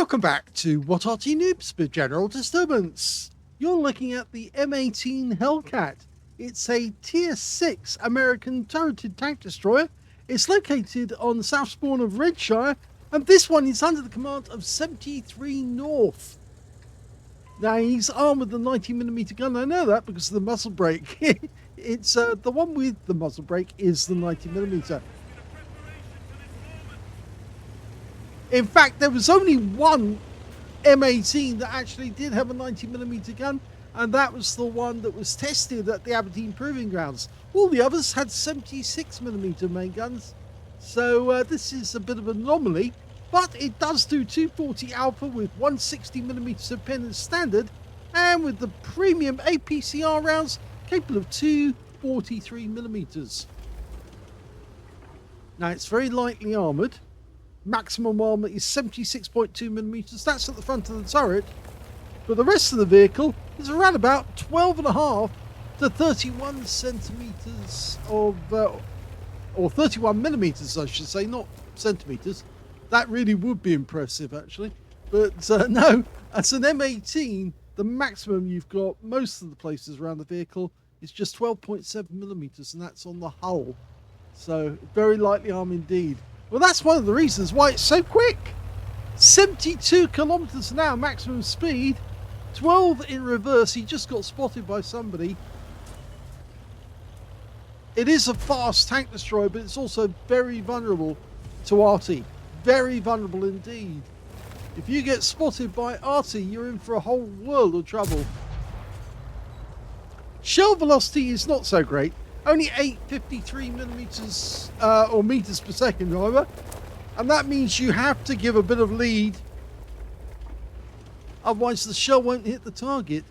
Welcome back to What Arty Noobs with General Disturbance. You're looking at the M18 Hellcat. It's a Tier 6 American turreted tank destroyer. It's located on the south spawn of Redshire, and this one is under the command of 73north. Now, he's armed with a 90mm gun. I know that because of the muzzle brake. It's the one with the muzzle brake is the 90mm. In fact, there was only one M18 that actually did have a 90mm gun, and that was the one that was tested at the Aberdeen Proving Grounds. All the others had 76mm main guns, so this is a bit of an anomaly, but it does do 240 alpha with 160mm of pen as standard, and with the premium APCR rounds capable of 243mm. Now, it's very lightly armoured. Maximum armor is 76.2mm. That's at the front of the turret, but the rest of the vehicle is around about 12.5 to 31 centimeters of, or 31mm, I should say, not centimeters. That really would be impressive, actually. But no, as an M18, the maximum you've got most of the places around the vehicle is just 12.7mm, and that's on the hull. So very lightly armed indeed. Well, that's one of the reasons why it's so quick. 72 kilometers an hour maximum speed, 12 in reverse. He just got spotted by somebody. It is a fast tank destroyer, but it's also very vulnerable to Arty. Very vulnerable indeed. If you get spotted by Arty, you're in for a whole world of trouble. Shell velocity is not so great. Only 853mm or meters per second, however, and that means you have to give a bit of lead, otherwise the shell won't hit the target.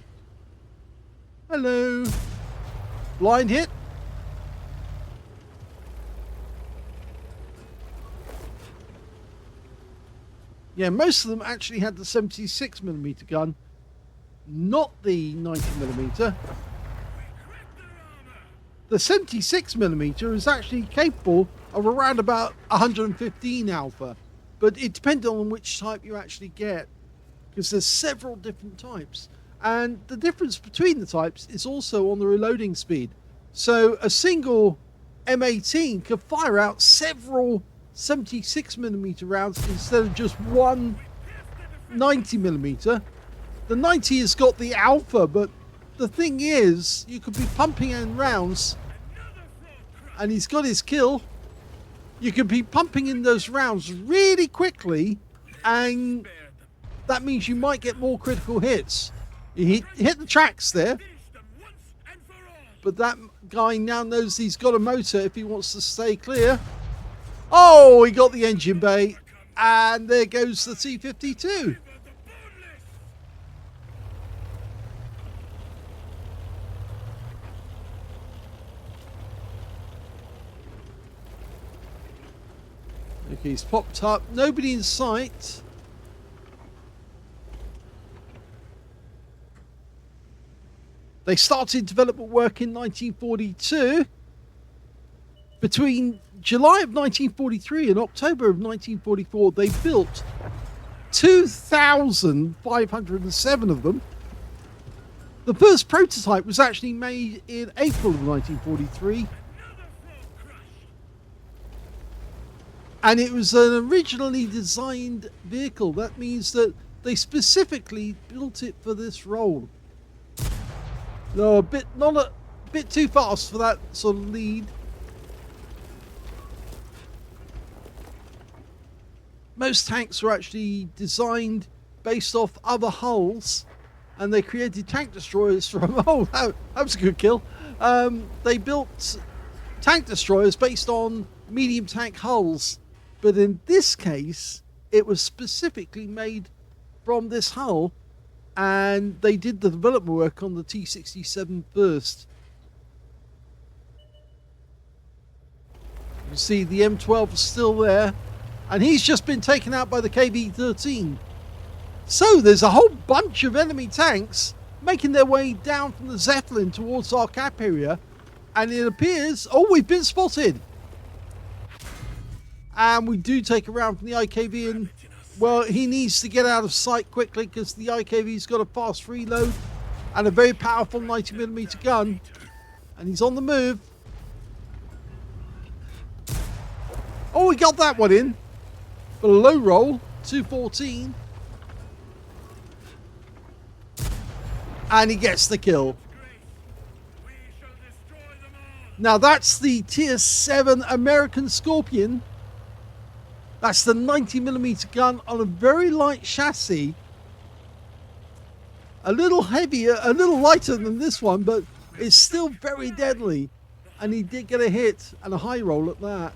Hello. Blind hit. Yeah, most of them actually had the 76mm gun, not the 90mm. The 76mm is actually capable of around about 115 alpha, but it depends on which type you actually get, because there's several different types, and the difference between the types is also on the reloading speed. So a single M18 could fire out several 76mm rounds instead of just one 90mm. The 90 has got the alpha, but the thing is, you could be pumping in rounds, and he's got his kill. You could be pumping in those rounds really quickly, and that means you might get more critical hits. You hit the tracks there, but that guy now knows he's got a motor if he wants to stay clear. Oh, he got the engine bay, and there goes the T-52. Okay, he's popped up. Nobody in sight. They started development work in 1942. Between July of 1943 and October of 1944, they built 2,507 of them. The first prototype was actually made in April of 1943. And it was an originally designed vehicle. That means that they specifically built it for this role. No, not a bit too fast for that sort of lead. Most tanks were actually designed based off other hulls, and they created tank destroyers from. Oh, that was a good kill. They built tank destroyers based on medium tank hulls. But in this case, it was specifically made from this hull, and they did the development work on the T-67 first. You see the M12 is still there, and he's just been taken out by the KV-13. So there's a whole bunch of enemy tanks making their way down from the Zeppelin towards our cap area, and it appears, oh, we've been spotted. And we do take a round from the IKV, and Well, he needs to get out of sight quickly because the IKV's got a fast reload and a very powerful 90mm gun. And he's on the move. Oh, we got that one in. But a low roll, 214. And he gets the kill. Now that's the tier 7 American Scorpion. That's the 90mm gun on a very light chassis. A little heavier, a little lighter than this one, but it's still very deadly. And he did get a hit and a high roll at that.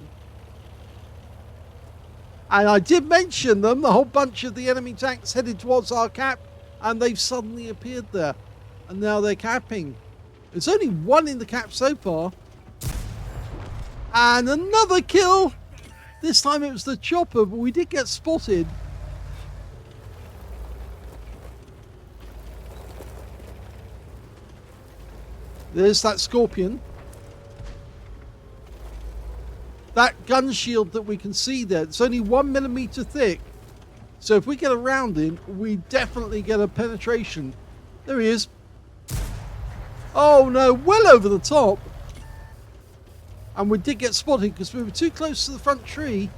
And I did mention them, the whole bunch of the enemy tanks headed towards our cap, and they've suddenly appeared there. And now they're capping. There's only one in the cap so far. And another kill. This time it was the chopper, but we did get spotted. There's that Scorpion. That gun shield that we can see there, it's only 1mm thick. So if we get around him, we definitely get a penetration. There he is. Oh no, well over the top. And we did get spotted because we were too close to the front tree.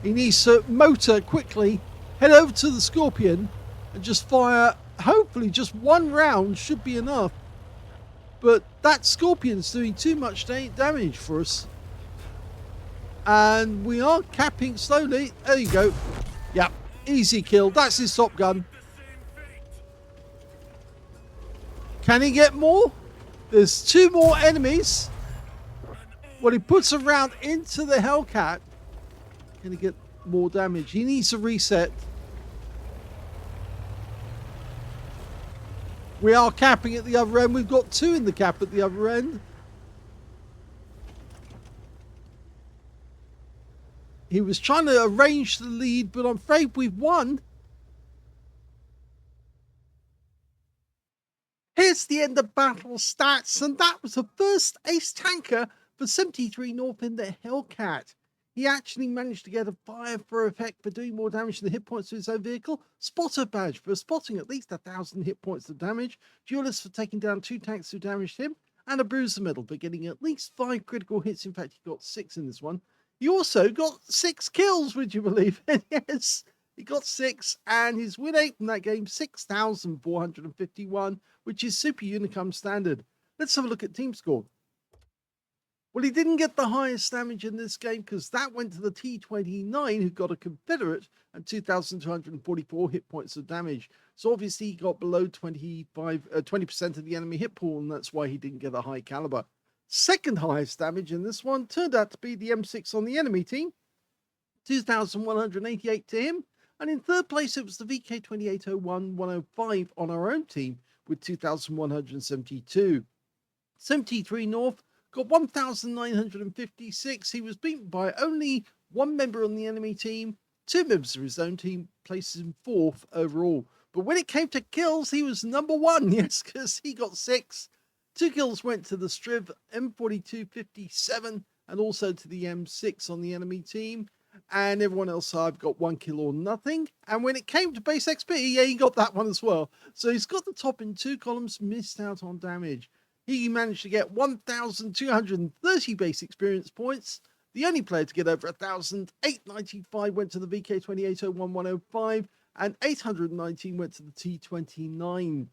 He needs to motor quickly, head over to the Scorpion and just fire, hopefully just one round should be enough. But that Scorpion's doing too much damage for us. And we are capping slowly. There you go. Yep, easy kill. That's his top gun. Can he get more? There's 2 more enemies. Well, he puts a round into the Hellcat. Can he get more damage? He needs to reset. We are capping at the other end. We've got 2 in the cap at the other end. He was trying to arrange the lead, but I'm afraid we've won. Here's the end of battle stats, and that was the first ace tanker for 73 North in the Hellcat. He actually managed to get a fire for effect for doing more damage than the hit points to his own vehicle, spotter badge for spotting at least 1,000 hit points of damage, duelist for taking down 2 tanks who damaged him, and a bruiser medal for getting at least 5 critical hits. In fact, he got 6 in this one. He also got 6 kills, would you believe it? Yes, he got 6, and his win rate from that game, 6,451, which is Super Unicum standard. Let's have a look at team score. Well, he didn't get the highest damage in this game because that went to the T-29, who got a Confederate and 2,244 hit points of damage. So obviously he got below 20% of the enemy hit pool, and that's why he didn't get a high caliber. Second highest damage in this one turned out to be the M6 on the enemy team, 2,188 to him. And in third place, it was the VK2801-105 on our own team with 2,172. 73 North got 1,956. He was beaten by only 1 member on the enemy team. 2 members of his own team places him 4th overall. But when it came to kills, he was number 1. Yes, because he got 6. 2 kills went to the Striv M4257 and also to the M6 on the enemy team. And everyone else I've got 1 kill or nothing. And when it came to base XP, yeah, he got that one as well. So he's got the top in 2 columns, missed out on damage. He managed to get 1,230 base experience points. The only player to get over 1,000, 895 went to the VK2801-105, and 819 went to the T29.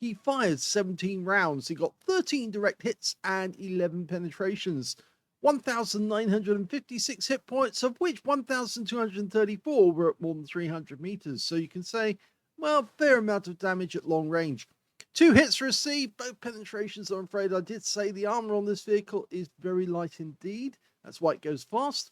He fired 17 rounds. He got 13 direct hits and 11 penetrations. 1,956 hit points, of which 1,234 were at more than 300 meters. So you can say, well, fair amount of damage at long range. 2 hits received, both penetrations. I'm afraid I did say the armor on this vehicle is very light indeed. That's why it goes fast.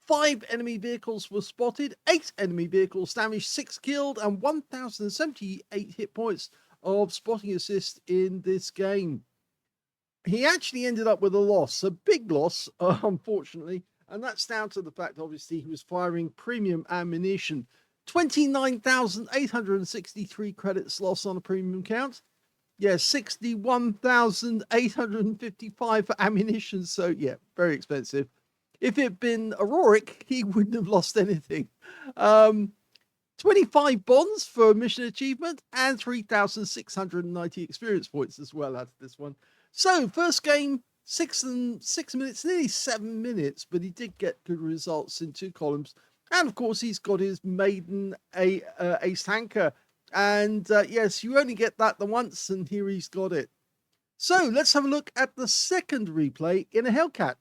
5 enemy vehicles were spotted, 8 enemy vehicles damaged, 6 killed, and 1,078 hit points of spotting assist in this game. He actually ended up with a loss, a big loss, unfortunately, and that's down to the fact, obviously, he was firing premium ammunition. 29,863 credits lost on a premium count. Yeah, 61,855 for ammunition, so yeah, very expensive. If it had been Auroric, he wouldn't have lost anything. 25 bonds for mission achievement and 3,690 experience points as well out of this one. So first game, 6 minutes, nearly 7 minutes, but he did get good results in 2 columns. And of course, he's got his maiden ace tanker. And yes, you only get that the once, and here he's got it. So let's have a look at the second replay in a Hellcat.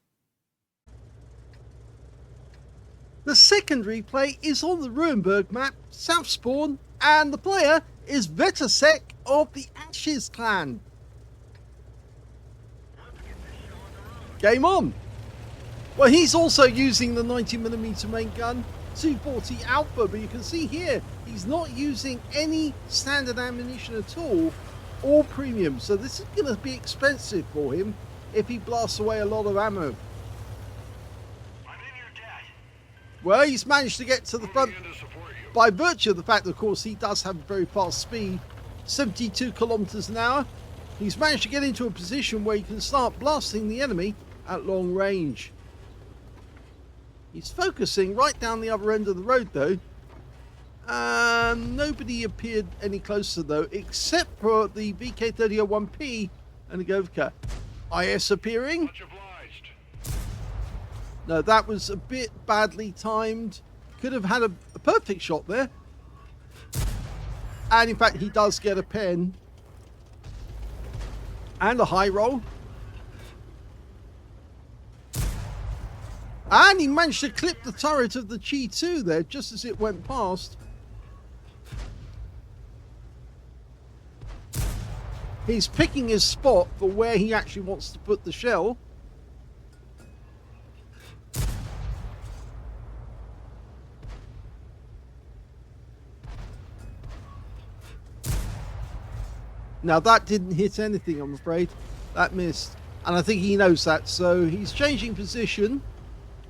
The second replay is on the Ruinberg map, South Spawn, and the player is Vetasek of the Ashes clan. Game on! Well, he's also using the 90mm main gun, 240 Alpha, but you can see here, he's not using any standard ammunition at all, or premium, so this is going to be expensive for him if he blasts away a lot of ammo. Well, he's managed to get to the front by virtue of the fact that, of course, he does have a very fast speed, 72 kilometers an hour. He's managed to get into a position where he can start blasting the enemy at long range. He's focusing right down the other end of the road, though. Nobody appeared any closer, though, except for the VK3001P and the Govka. IS appearing. No, that was a bit badly timed. Could have had a perfect shot there. And in fact, he does get a pen. And a high roll. And he managed to clip the turret of the Chi 2 there, just as it went past. He's picking his spot for where he actually wants to put the shell. Now that didn't hit anything, I'm afraid. That missed. And I think he knows that, so he's changing position.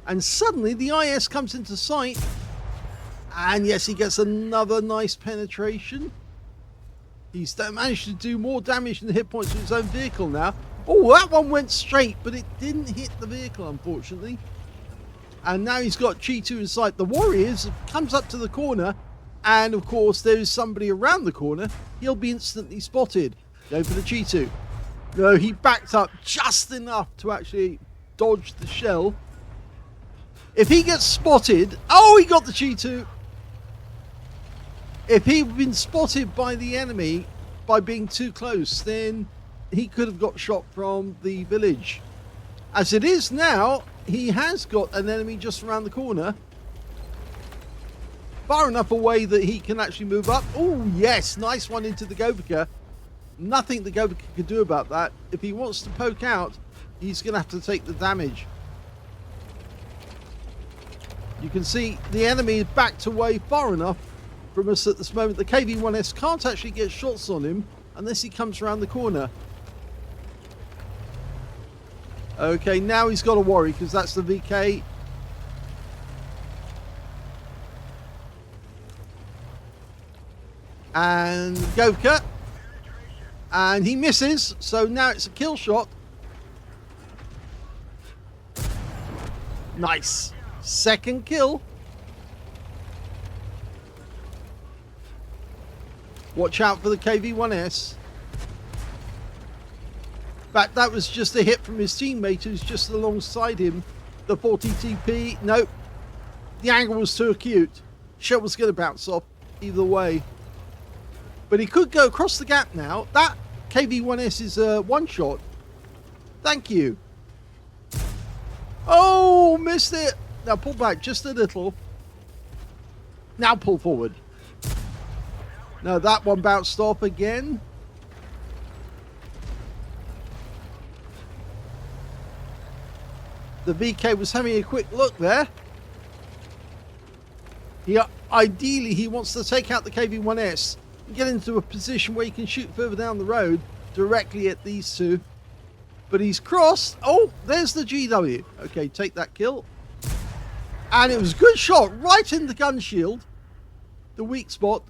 And suddenly the IS comes into sight. And yes, he gets another nice penetration. He's managed to do more damage than the hit points to his own vehicle now. Oh, that one went straight, but it didn't hit the vehicle, unfortunately. And now he's got Chi 2 in sight. The Warriors comes up to the corner. And of course, there's somebody around the corner. He'll be instantly spotted. Go for the Chi 2. No, he backed up just enough to actually dodge the shell. If he gets spotted... Oh, he got the Chi 2. If he'd been spotted by the enemy by being too close, then he could have got shot from the village. As it is now, he has got an enemy just around the corner. Far enough away that he can actually move up. Oh, yes. Nice one into the Govka. Nothing the Govka can do about that. If he wants to poke out, he's going to have to take the damage. You can see the enemy is backed away far enough from us at this moment. The KV-1S can't actually get shots on him unless he comes around the corner. Okay, now he's got to worry because that's the VK. And Govka. And he misses, so now it's a kill shot. Nice. Second kill. Watch out for the KV-1S. In fact, that was just a hit from his teammate who's just alongside him. The 40TP. Nope. The angle was too acute. Shell was going to bounce off either way. But he could go across the gap now. That KV-1S is a one-shot. Thank you. Oh, missed it. Now pull back just a little. Now pull forward. No, that one bounced off again. The VK was having a quick look there. Ideally, he wants to take out the KV-1S and get into a position where he can shoot further down the road directly at these two. But he's crossed. Oh, there's the GW. Okay, take that kill. And it was a good shot right in the gun shield. The weak spot.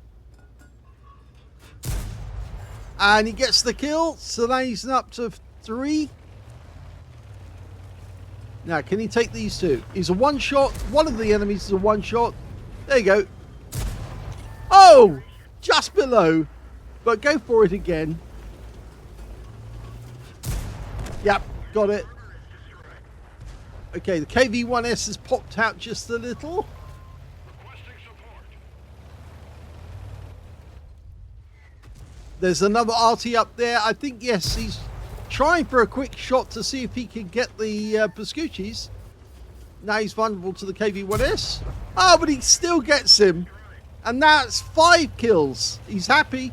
And he gets the kill. So now he's up to 3. Now, can he take these two? He's a one-shot. One of the enemies is a one-shot. There you go. Oh! Just below. But go for it again. Yep, got it. Okay, the KV-1S has popped out just a little. There's another Arty up there. I think, yes, he's trying for a quick shot to see if he can get the Pascucci's. Now he's vulnerable to the KV-1S. Oh, but he still gets him. And that's 5 kills. He's happy.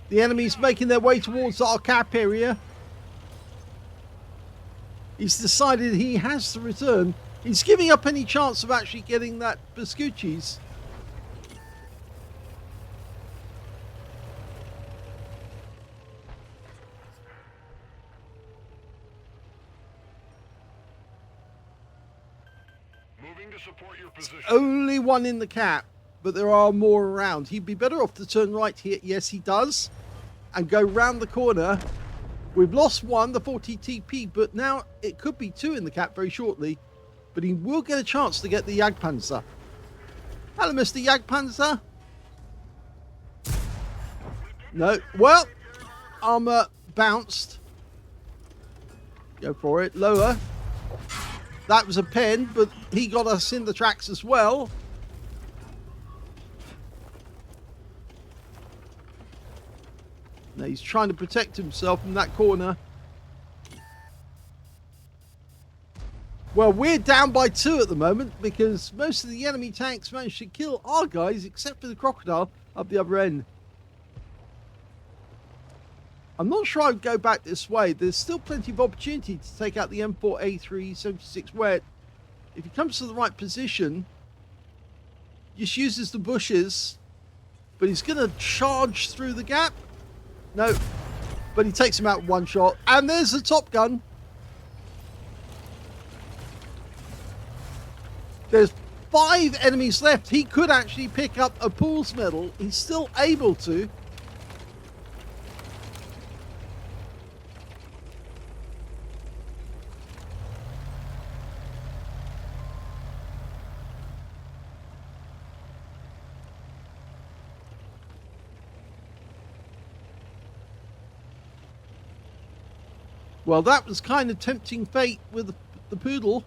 The enemy's making their way towards our cap area. He's decided he has to return. He's giving up any chance of actually getting that Pascucci's. Support your position. Only one in the cap, but there are more around. He'd be better off to turn right here. Yes, he does. And go round the corner. We've lost one, the 40 TP, but now it could be 2 in the cap very shortly. But he will get a chance to get the Jagdpanzer. Hello, Mr. Jagdpanzer. No. Well, armor bounced. Go for it. Lower. That was a pen, but he got us in the tracks as well. Now he's trying to protect himself in that corner. Well, we're down by 2 at the moment because most of the enemy tanks managed to kill our guys except for the crocodile up the other end. I'm not sure I'd go back this way. There's still plenty of opportunity to take out the M4A3 76 wet. If he comes to the right position, just uses the bushes, but he's going to charge through the gap. No, but he takes him out in one shot. And there's the Top Gun. There's 5 enemies left. He could actually pick up a Pools medal. He's still able to. Well, that was kind of tempting fate with the Poodle,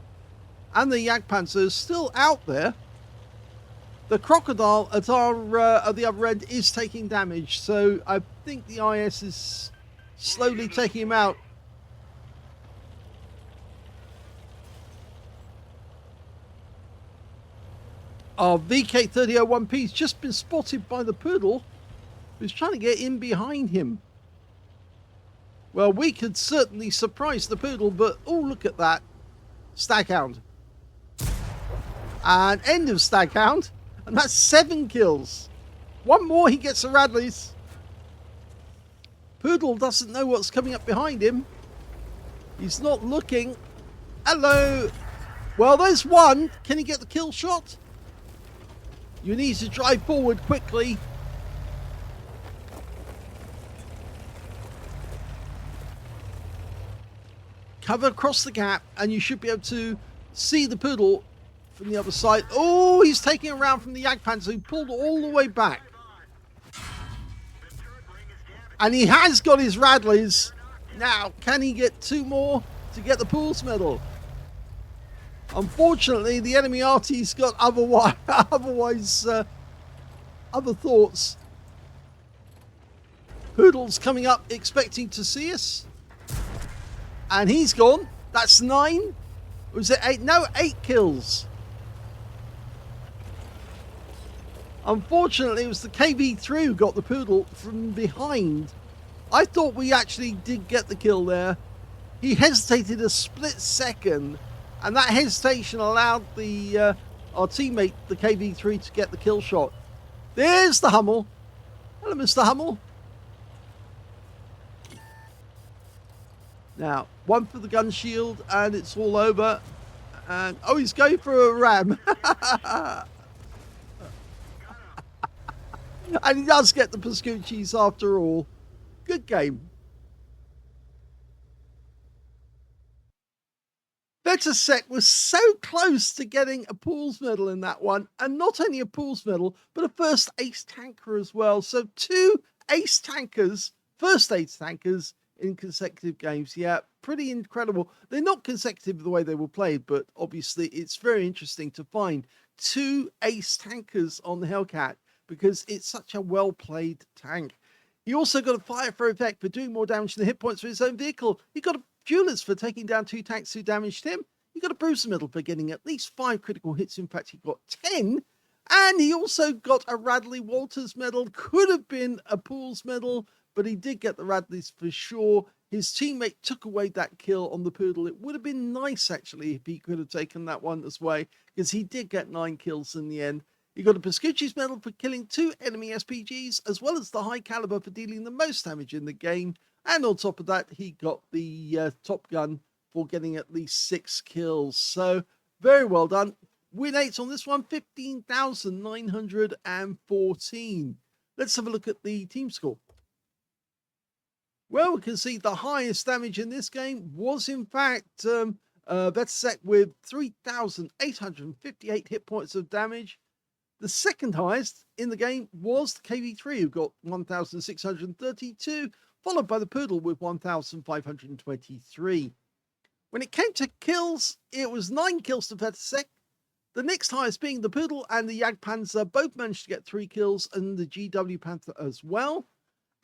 and the Jagdpanzer is still out there. The crocodile at the other end is taking damage, so I think the IS is slowly taking him out. Our VK3001P has just been spotted by the Poodle, who's trying to get in behind him. Well, we could certainly surprise the Poodle, but oh, look at that. Staghound. And end of Staghound. And that's 7 kills. One more, he gets the Radleys. Poodle doesn't know what's coming up behind him. He's not looking. Hello. Well, there's one. Can he get the kill shot? You need to drive forward quickly. Cover across the gap, and you should be able to see the Poodle from the other side. Oh, he's taking around from the Jagdpanzer, who pulled all the way back. And he has got his Radleys. Now, can he get 2 more to get the Pools medal? Unfortunately, the enemy Arty's got other thoughts. Poodle's coming up expecting to see us. And he's gone. That's 9. Was it 8? No, 8 kills. Unfortunately, it was the KV3 who got the Poodle from behind. I thought we actually did get the kill there. He hesitated a split second, and that hesitation allowed the our teammate, the KV3, to get the kill shot. There's the Hummel. Hello, Mr. Hummel. Now, 1 for the gun shield, and it's all over. And oh, he's going for a ram. And he does get the Pascucci's after all. Good game. Vetasek was so close to getting a Pools medal in that one, and not only a Pools medal, but a first ace tanker as well. So 2 ace tankers, first ace tankers in consecutive games. Yeah, pretty incredible. They're not consecutive the way they were played, but obviously it's very interesting to find 2 ace tankers on the Hellcat because it's such a well-played tank. He also got a fire for effect for doing more damage than the hit points for his own vehicle. He got a Fuelers for taking down 2 tanks who damaged him. He got a Bruiser medal for getting at least 5 critical hits. In fact, he got 10. And he also got a Radley Walters medal. Could have been a Pools medal, but he did get the Radleys for sure. His teammate took away that kill on the Poodle. It would have been nice, actually, if he could have taken that one as well, because he did get 9 kills in the end. He got a Pascucci's medal for killing 2 enemy SPGs, as well as the high caliber for dealing the most damage in the game. And on top of that, he got the Top Gun for getting at least 6 kills. So, very well done. Win 8 on this one, 15,914. Let's have a look at the team score. Well, we can see the highest damage in this game was, in fact, Vetasek with 3,858 hit points of damage. The second highest in the game was the KV3, who got 1,632, followed by the Poodle with 1,523. When it came to kills, it was 9 kills to Vetasek. The next highest being the Poodle and the Jagdpanzer both managed to get 3 kills, and the GW Panther as well.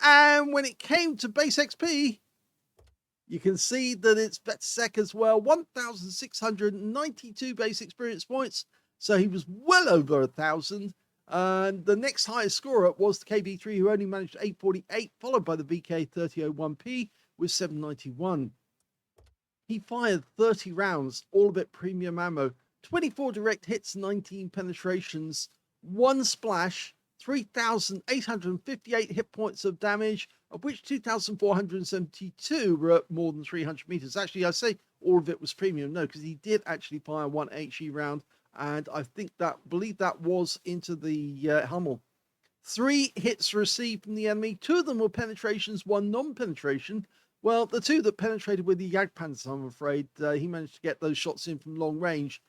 And when it came to base XP, you can see that it's Vetasek as well, 1,692 base experience points. So he was well over 1,000. And the next highest scorer was the KB3, who only managed 848, followed by the VK3001P with 791. He fired 30 rounds, all of it premium ammo, 24 direct hits, 19 penetrations, 1 splash, 3,858 hit points of damage, of which 2,472 were at more than 300 meters. Actually, I say all of it was premium. No, because he did actually fire 1 HE round, and I believe that was into the Hummel. 3 hits received from the enemy. 2 of them were penetrations, 1 non-penetration. Well, the 2 that penetrated with the Jagdpanzer, I'm afraid, he managed to get those shots in from long range.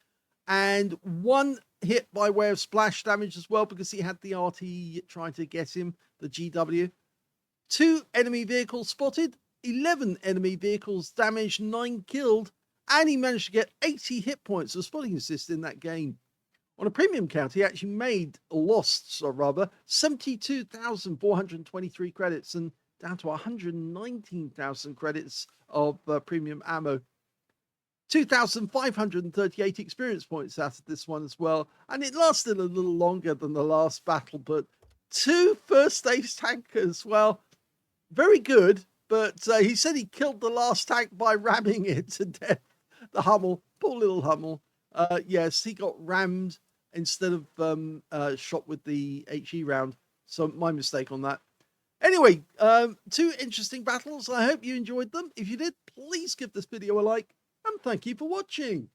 And 1 hit by way of splash damage as well, because he had the Arty trying to get him, the GW. 2 enemy vehicles spotted, 11 enemy vehicles damaged, 9 killed, and he managed to get 80 hit points of spotting assist in that game. On a premium count, he actually lost 72,423 credits and down to 119,000 credits of premium ammo. 2,538 experience points out of this one as well, and it lasted a little longer than the last battle, but 2 first ace tankers, well, very good, but he said he killed the last tank by ramming it to death. The Hummel, poor little Hummel. Yes, he got rammed instead of shot with the HE round, so my mistake on that. Anyway, 2 interesting battles. I hope you enjoyed them. If you did, please give this video a like, and thank you for watching.